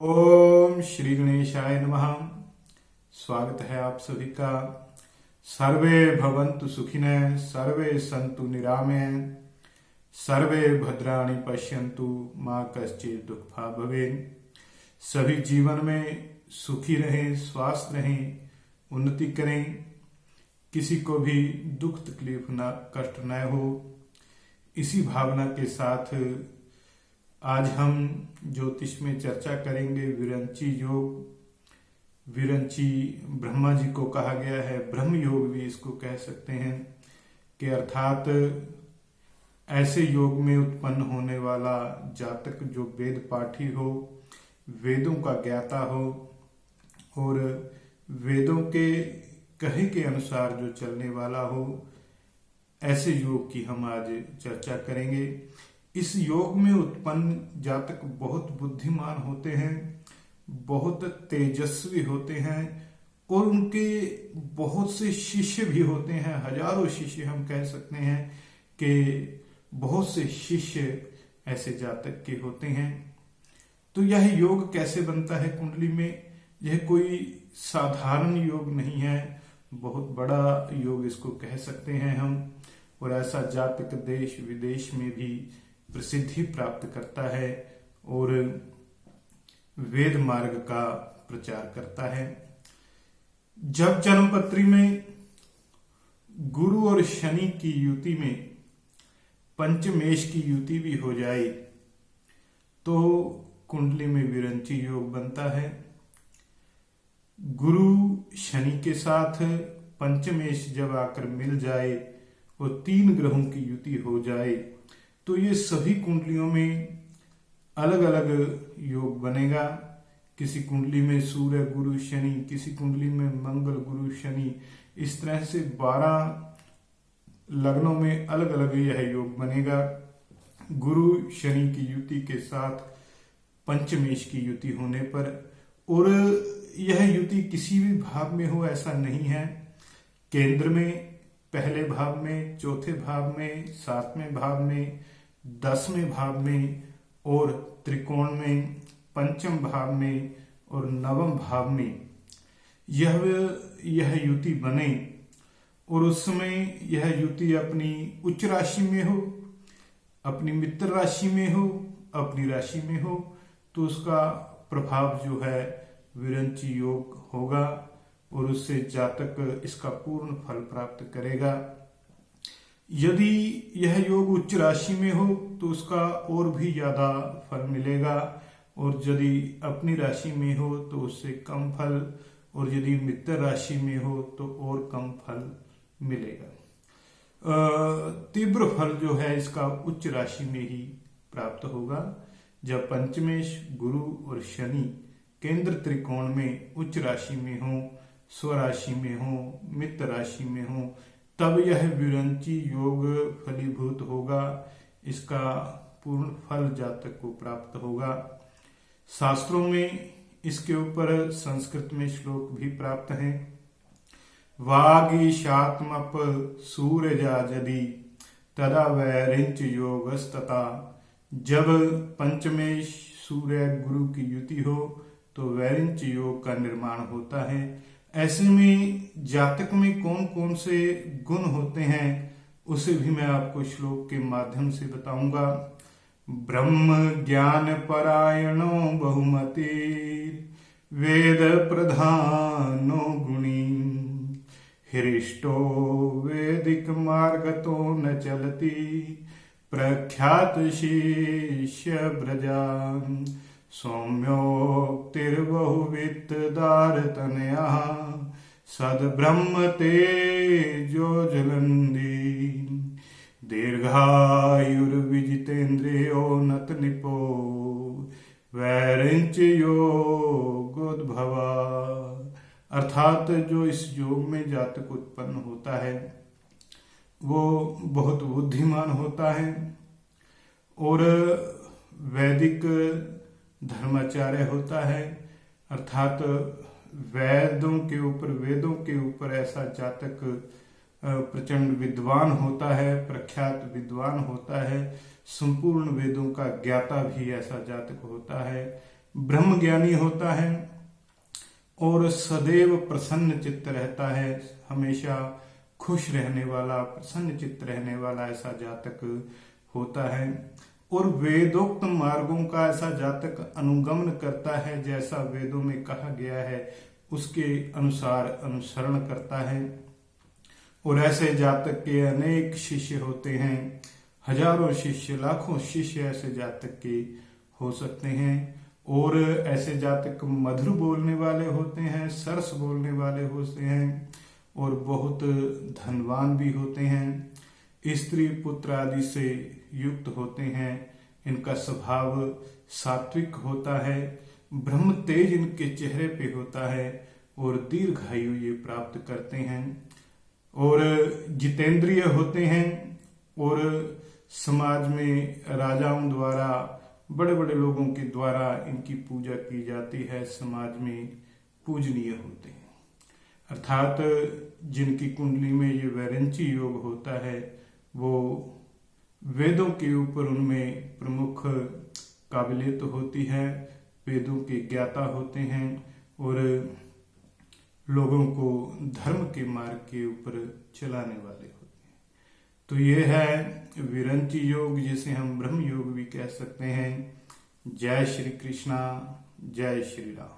ओम श्री गणेशाय नमः। स्वागत है आप सभी का। सर्वे भवन्तु सुखिनः, सर्वे सन्तु निरामय, सर्वे भद्राणि पश्यन्तु, माँ कश्चित् दुःखभाग् भवेत्। सभी जीवन में सुखी रहें, स्वस्थ रहें, उन्नति करें, किसी को भी दुख तकलीफ ना कष्ट न हो, इसी भावना के साथ आज हम ज्योतिष में चर्चा करेंगे विरंची योग। विरंची ब्रह्मा जी को कहा गया है, ब्रह्म योग भी इसको कह सकते हैं कि अर्थात ऐसे योग में उत्पन्न होने वाला जातक जो वेद पाठी हो, वेदों का ज्ञाता हो और वेदों के कहे के अनुसार जो चलने वाला हो, ऐसे योग की हम आज चर्चा करेंगे। इस योग में उत्पन्न जातक बहुत बुद्धिमान होते हैं, बहुत तेजस्वी होते हैं और उनके बहुत से शिष्य भी होते हैं। हजारों शिष्य हम कह सकते हैं कि बहुत से शिष्य ऐसे जातक के होते हैं। तो यह योग कैसे बनता है कुंडली में? यह कोई साधारण योग नहीं है, बहुत बड़ा योग इसको कह सकते हैं हम। और ऐसा जातक देश विदेश में भी प्रसिद्धि प्राप्त करता है और वेद मार्ग का प्रचार करता है। जब जन्मपत्री में गुरु और शनि की युति में पंचमेश की युति भी हो जाए तो कुंडली में विरंची योग बनता है। गुरु शनि के साथ पंचमेश जब आकर मिल जाए और 3 ग्रहों की युति हो जाए तो ये सभी कुंडलियों में अलग अलग योग बनेगा। किसी कुंडली में सूर्य गुरु शनि, किसी कुंडली में मंगल गुरु शनि, इस तरह से 12 लग्नों में अलग अलग यह योग बनेगा। गुरु शनि की युति के साथ पंचमेश की युति होने पर, और यह युति किसी भी भाव में हो ऐसा नहीं है। केंद्र में, पहले भाव में, चौथे भाव में, 7वें भाव में, 10वें भाव में और त्रिकोण में, पंचम भाव में और 9वें भाव में यह युति बने और उस समय यह युति अपनी उच्च राशि में हो, अपनी मित्र राशि में हो, अपनी राशि में हो, तो उसका प्रभाव जो है विरंची योग होगा और उससे जातक इसका पूर्ण फल प्राप्त करेगा। यदि यह योग उच्च राशि में हो तो उसका और भी ज्यादा फल मिलेगा, और यदि अपनी राशि में हो तो उससे कम फल, और यदि मित्र राशि में हो तो और कम फल मिलेगा। तीव्र फल जो है इसका उच्च राशि में ही प्राप्त होगा। जब पंचमेश गुरु और शनि केंद्र त्रिकोण में उच्च राशि में हो, स्वराशि में हो, मित्र राशि में हो, तब यह विरंची योग फलीभूत होगा। इसका पूर्ण फल जातक को प्राप्त होगा। शास्त्रों में इसके ऊपर संस्कृत में श्लोक भी प्राप्त हैं। वागीशात्मप सूर्यजा यदि तदा वैरिंच योगस्तता। जब पंचमेश सूर्य गुरु की युति हो तो वैरिंच योग का निर्माण होता है। ऐसे में जातक में कौन कौन से गुण होते हैं उसे भी मैं आपको श्लोक के माध्यम से बताऊंगा। ब्रह्म ज्ञान परायणो बहुमति वेद प्रधानो गुणी हृष्टो वैदिक मार्गतो न चलति प्रख्यात शिष्य ब्रजान सौम्योक्तिर्बहुवित्तदारतनया सद्ब्रह्म तेजो ज्वलन्ति दीर्घायुर्विजितेन्द्रियो नत निपो वैरिंच योगोद्भवा। अर्थात जो इस योग में जातक उत्पन्न होता है वो बहुत बुद्धिमान होता है और वैदिक धर्माचार्य होता है। अर्थात वेदों के ऊपर ऐसा जातक प्रचंड विद्वान होता है, प्रख्यात विद्वान होता है। संपूर्ण वेदों का ज्ञाता भी ऐसा जातक होता है। ब्रह्म ज्ञानी होता है और सदैव प्रसन्न चित्त रहता है, हमेशा खुश रहने वाला, प्रसन्न चित्त रहने वाला ऐसा जातक होता है। और वेदोक्त मार्गों का ऐसा जातक अनुगमन करता है, जैसा वेदों में कहा गया है उसके अनुसार अनुसरण करता है। और ऐसे जातक के अनेक शिष्य होते हैं, हजारों शिष्य, लाखों शिष्य ऐसे जातक के हो सकते हैं। और ऐसे जातक मधुर बोलने वाले होते हैं, सरस बोलने वाले होते हैं और बहुत धनवान भी होते हैं, स्त्री पुत्र आदि से युक्त होते हैं। इनका स्वभाव सात्विक होता है, ब्रह्म तेज इनके चेहरे पे होता है और दीर्घायु ये प्राप्त करते हैं और जितेंद्रिय होते हैं। और समाज में राजाओं द्वारा, बड़े बड़े लोगों के द्वारा इनकी पूजा की जाती है, समाज में पूजनीय होते हैं। अर्थात जिनकी कुंडली में ये वैरंची योग होता है वो वेदों के ऊपर उनमें प्रमुख काबिलियत होती है, वेदों के ज्ञाता होते हैं और लोगों को धर्म के मार्ग के ऊपर चलाने वाले होते हैं। तो ये है विरंची योग, जिसे हम ब्रह्म योग भी कह सकते हैं। जय श्री कृष्णा, जय श्री राम।